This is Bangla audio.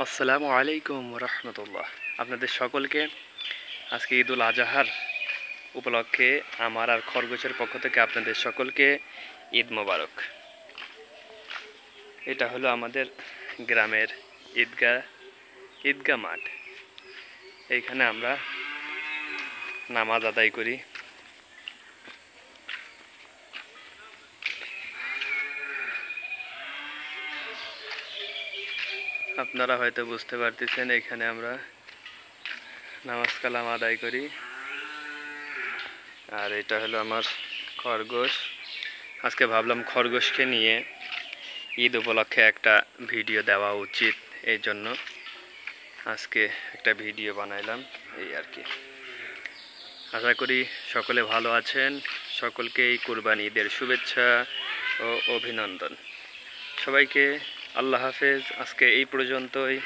আসসালামু আলাইকুম রহমতুল্লাহ। আপনাদের সকলকে আজকে ঈদুল আজহার উপলক্ষে আমার আর খরগোশের পক্ষ থেকে আপনাদের সকলকে ঈদ মোবারক। এটা হলো আমাদের গ্রামের ঈদগাহ মাঠ। এইখানে আমরা নামাজ আদায় করি। আপনারা হয়তো বুঝতে পারতেছেন, এখানে আমরা নামাজ কালাম আদায় করি। আর এটা হলো আমার খরগোশ। আজকে ভাবলাম খরগোশকে নিয়ে ঈদ উপলক্ষে একটা ভিডিও দেওয়া উচিত, এই জন্য আজকে একটা ভিডিও বানাইলাম, এই আর কি। আশা করি সকলে ভালো আছেন। সকলকে এই কুরবানি ঈদের শুভেচ্ছা ও অভিনন্দন। সবাইকে আল্লাহ হাফেজ। আজকে এই পর্যন্তই।